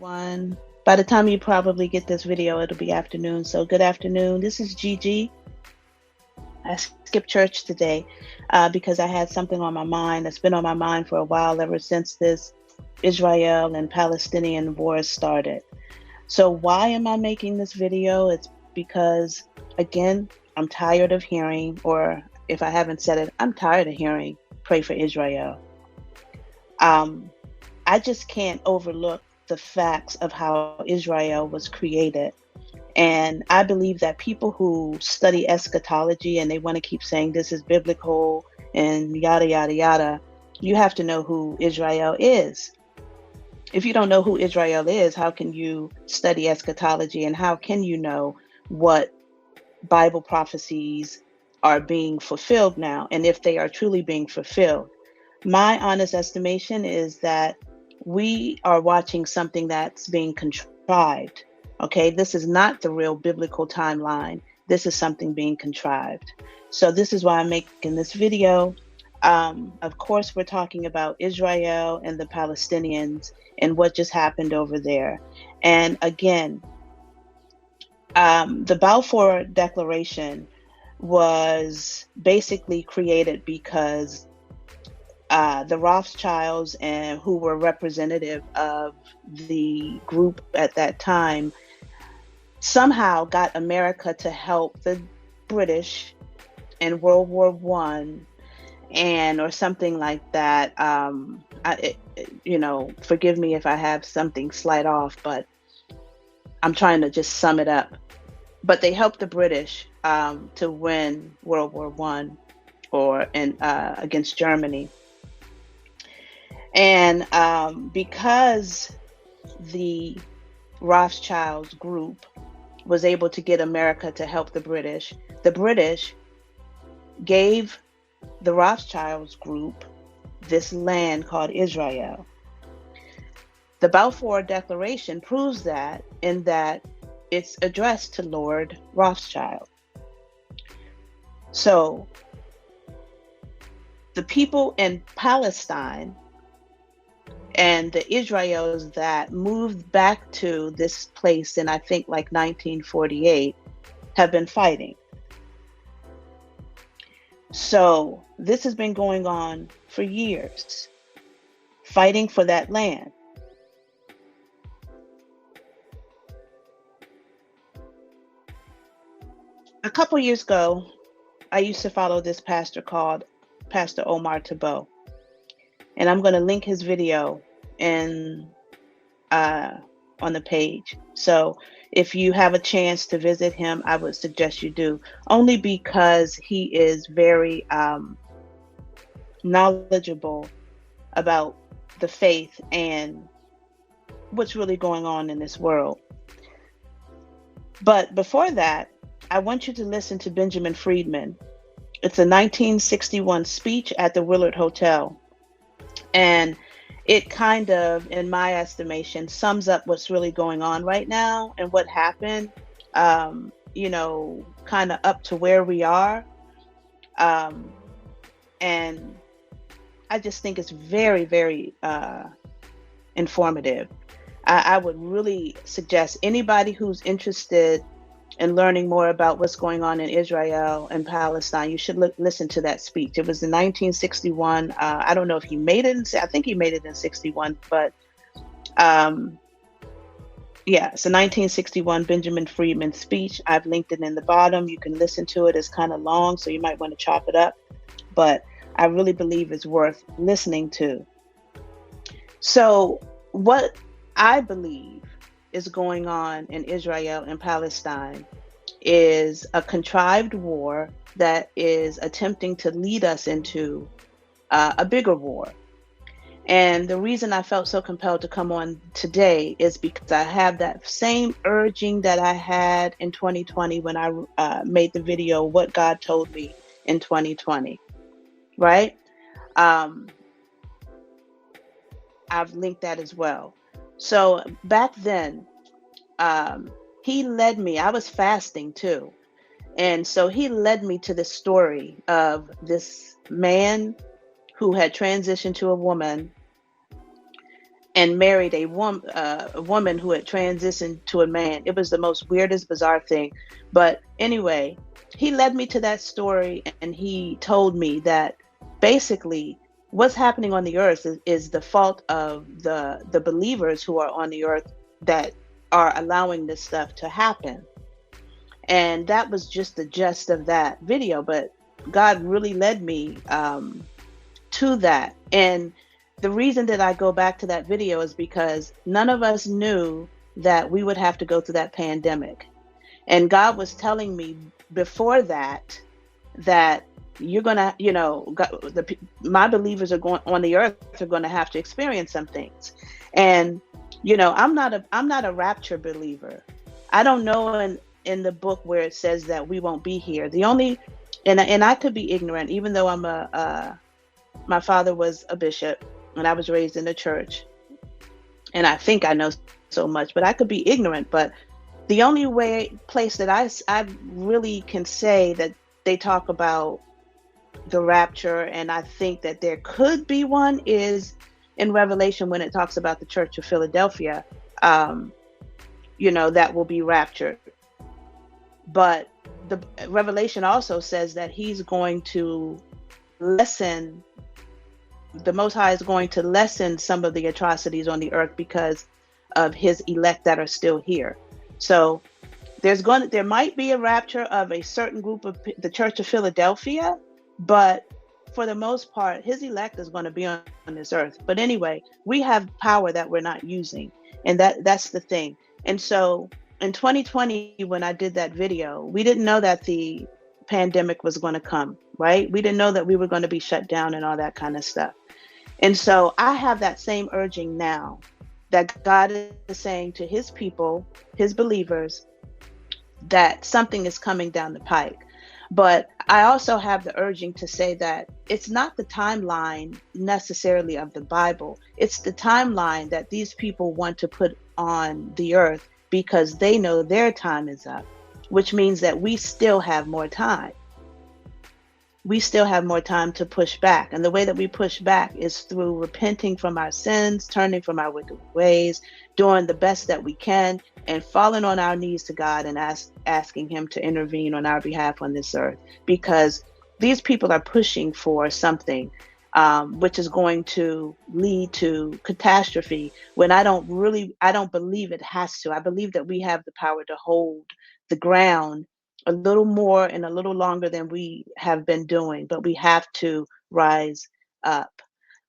everyone. By the time you probably get this video, it'll be afternoon. So good afternoon. This is Gigi. I skipped church today because I had something on my mind that's been on my mind for a while ever since this Israel and Palestinian war started. So why am I making this video? It's because, again, I'm tired of hearing, or if I haven't said it, I'm tired of hearing, pray for Israel. I just can't overlook the facts of how Israel was created. And I believe that people who study eschatology and they want to keep saying this is biblical and yada, yada, yada, you have to know who Israel is. If you don't know who Israel is, how can you study eschatology, and how can you know what Bible prophecies are being fulfilled now, and if they are truly being fulfilled? My honest estimation is that we are watching something that's being contrived. Okay, this is not the real biblical timeline. This is something being contrived. So this is why I'm making this video. Of course, we're talking about Israel and the Palestinians and what just happened over there. And again, the Balfour Declaration was basically created because the Rothschilds, and who were representative of the group at that time, somehow got America to help the British in World War One, or something like that. Forgive me if I have something slight off, but I'm trying to just sum it up. But they helped the British to win World War One, against Germany. And because the Rothschilds group was able to get America to help the British gave the Rothschilds group this land called Israel. The Balfour Declaration proves that, in that it's addressed to Lord Rothschild. So the people in Palestine and the Israelis that moved back to this place in, I think, like 1948, have been fighting. So this has been going on for years, fighting for that land. A couple years ago, I used to follow this pastor called Pastor Omar Tabo. And I'm going to link his video on the page. So if you have a chance to visit him, I would suggest you do, only because he is very knowledgeable about the faith and what's really going on in this world. But before that, I want you to listen to Benjamin Friedman. It's a 1961 speech at the Willard Hotel. And it kind of, in my estimation, sums up what's really going on right now and what happened, kind of up to where we are. And I just think it's very, very informative. I would really suggest anybody who's interested in learning more about what's going on in Israel and Palestine, you should listen to that speech. It was in 1961. I don't know if he made it. I think he made it in 61, but it's a 1961 Benjamin Friedman speech. I've linked it in the bottom. You can listen to it. It's kind of long, so you might want to chop it up, but I really believe it's worth listening to. So what I believe is going on in Israel and Palestine is a contrived war that is attempting to lead us into a bigger war. And the reason I felt so compelled to come on today is because I have that same urging that I had in 2020 when I made the video, What God Told Me in 2020, right? I've linked that as well. So back then, he led me, I was fasting too. And so he led me to this story of this man who had transitioned to a woman and married a woman who had transitioned to a man. It was the most weirdest, bizarre thing. But anyway, he led me to that story, and he told me that basically what's happening on the earth is the fault of the believers who are on the earth that are allowing this stuff to happen. And that was just the gist of that video. But God really led me to that. And the reason that I go back to that video is because none of us knew that we would have to go through that pandemic. And God was telling me before that that you're gonna, my believers are going on the earth are going to have to experience some things. And I'm not a rapture believer. I don't know in the book where it says that we won't be here. The only and I could be ignorant, even though my father was a bishop and I was raised in the church, and I think I know so much, but I could be ignorant. But the only place that I really can say that they talk about the rapture, and I think that there could be one, is in Revelation when it talks about the Church of Philadelphia, that will be raptured. But the Revelation also says that he's going to lessen, the Most High is going to lessen some of the atrocities on the earth because of his elect that are still here. So there might be a rapture of a certain group of the Church of Philadelphia, but for the most part, his elect is going to be on this earth. But anyway, we have power that we're not using, and that's the thing. And so in 2020, when I did that video, we didn't know that the pandemic was going to come, right? We didn't know that we were going to be shut down and all that kind of stuff. And so I have that same urging now, that God is saying to his people, his believers, that something is coming down the pike. But I also have the urging to say that it's not the timeline necessarily of the Bible. It's the timeline that these people want to put on the earth because they know their time is up, which means that we still have more time. We still have more time to push back. And the way that we push back is through repenting from our sins, turning from our wicked ways, doing the best that we can, and falling on our knees to God and asking him to intervene on our behalf on this earth. Because these people are pushing for something which is going to lead to catastrophe, when I don't believe it has to. I believe that we have the power to hold the ground a little more and a little longer than we have been doing, but we have to rise up,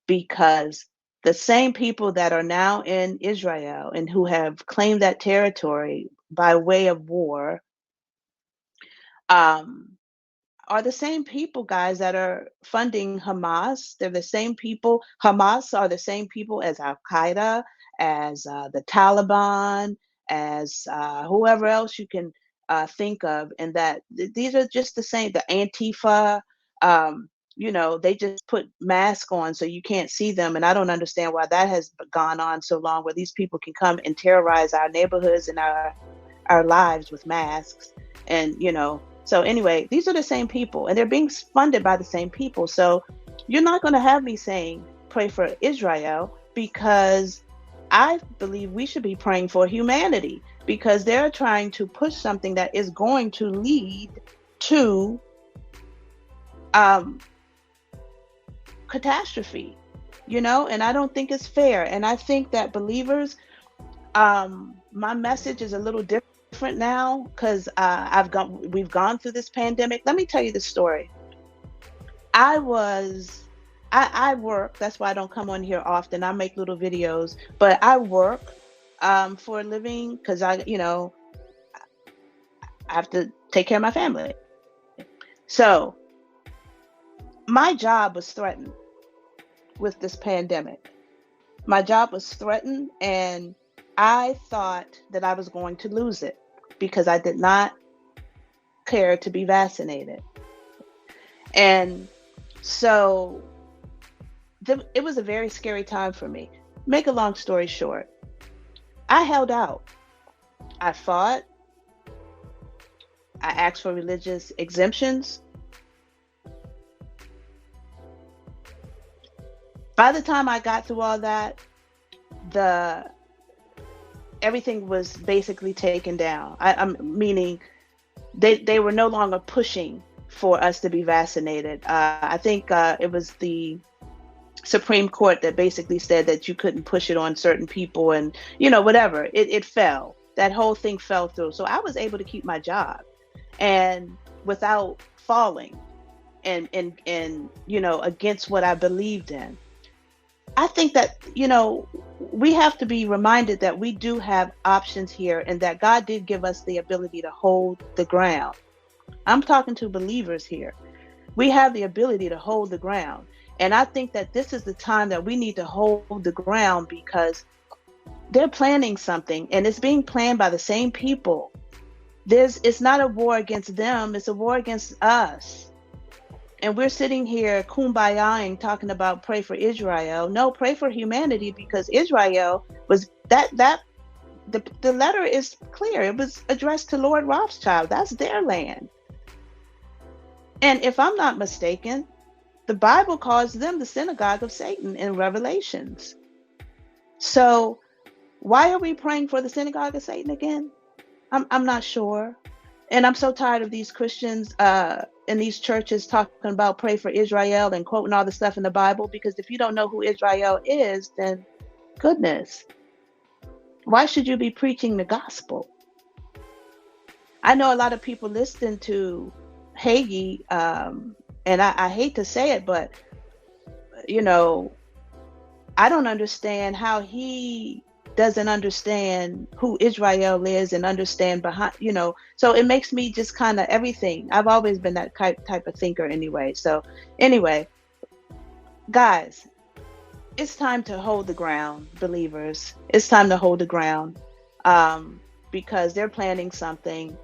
because the same people that are now in Israel and who have claimed that territory by way of war are the same people, guys, that are funding Hamas. They're the same people. Hamas are the same people as Al Qaeda, as the Taliban, as whoever else you can think of, and that these are just the same. The Antifa, they just put masks on so you can't see them, and I don't understand why that has gone on so long, where these people can come and terrorize our neighborhoods and our lives with masks, and So anyway, these are the same people, and they're being funded by the same people. So you're not going to have me saying pray for Israel, because I believe we should be praying for humanity, because they're trying to push something that is going to lead to catastrophe, and I don't think it's fair. And I think that believers, my message is a little different now, because we've gone through this pandemic. Let me tell you the story. I work, that's why I don't come on here often. I make little videos, but I work for a living, because I have to take care of my family. So my job was threatened with this pandemic. My job was threatened, and I thought that I was going to lose it because I did not care to be vaccinated. And so it was a very scary time for me. Make a long story short, I held out. I fought. I asked for religious exemptions. By the time I got through all that, the everything was basically taken down. I'm meaning they were no longer pushing for us to be vaccinated. I think it was the Supreme Court that basically said that you couldn't push it on certain people, and whatever. It fell. That whole thing fell through. So I was able to keep my job, and without falling, and against what I believed in. I think that we have to be reminded that we do have options here, and that God did give us the ability to hold the ground. I'm talking to believers here. We have the ability to hold the ground. And I think that this is the time that we need to hold the ground, because they're planning something, and it's being planned by the same people. It's not a war against them, it's a war against us. And we're sitting here kumbayaing, talking about pray for Israel. No, pray for humanity, because Israel was the letter is clear. It was addressed to Lord Rothschild. That's their land. And if I'm not mistaken, the Bible calls them the synagogue of Satan in Revelations. So why are we praying for the synagogue of Satan again? I'm not sure. And I'm so tired of these Christians in these churches talking about pray for Israel and quoting all the stuff in the Bible, because if you don't know who Israel is, then goodness, why should you be preaching the gospel? I know a lot of people listen to Hagee, and I hate to say it, but I don't understand how he doesn't understand who Israel is and understand behind, so it makes me just kind of everything. I've always been that type of thinker anyway. So anyway, guys, it's time to hold the ground, believers. It's time to hold the ground, because they're planning something,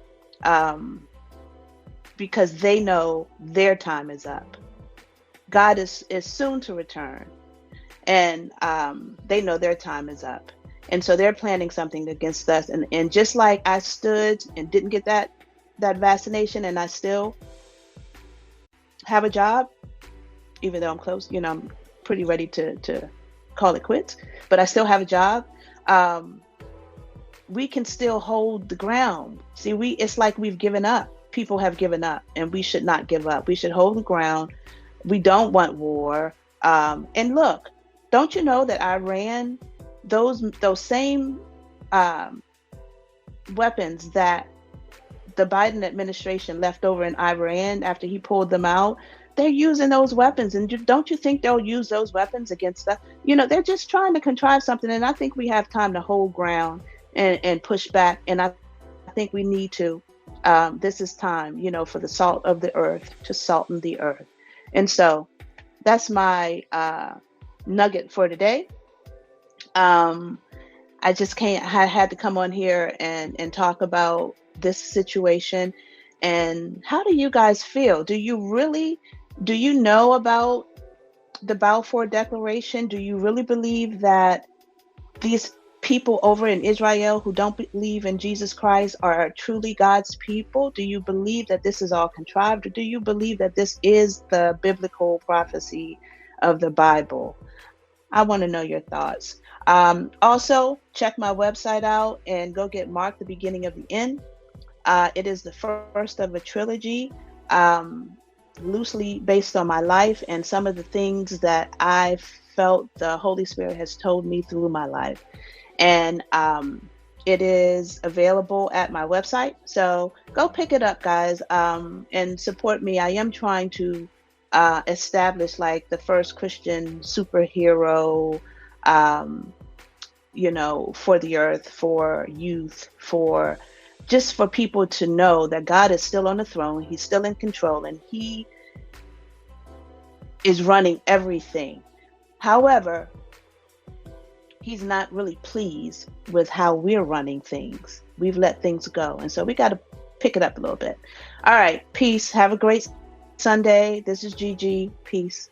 because they know their time is up. God is soon to return, and they know their time is up. And so they're planning something against us. And just like I stood and didn't get that vaccination, and I still have a job, even though I'm close, I'm pretty ready to call it quits, but I still have a job. We can still hold the ground. See, it's like we've given up. People have given up, and we should not give up. We should hold the ground. We don't want war. And look, don't you know that Iran, those same weapons that the Biden administration left over in Iran after he pulled them out, they're using those weapons. And don't you think they'll use those weapons against us? They're just trying to contrive something. And I think we have time to hold ground and push back. And I think we need to. This is time, for the salt of the earth to salten the earth. And so that's my nugget for today. I just I had to come on here and talk about this situation. And how do you guys feel? Do you know about the Balfour Declaration? Do you really believe that these people over in Israel who don't believe in Jesus Christ are truly God's people? Do you believe that this is all contrived? Or do you believe that this is the biblical prophecy of the Bible? I want to know your thoughts. Also, check my website out and go get Mark, the Beginning of the End. It is the first of a trilogy, loosely based on my life and some of the things that I felt the Holy Spirit has told me through my life. And it is available at my website. So go pick it up, guys, and support me. I am trying to establish like the first Christian superhero, for the earth, for youth, for people to know that God is still on the throne. He's still in control, and he is running everything. However, he's not really pleased with how we're running things. We've let things go. And so we got to pick it up a little bit. All right. Peace. Have a great Sunday. This is Gigi. Peace.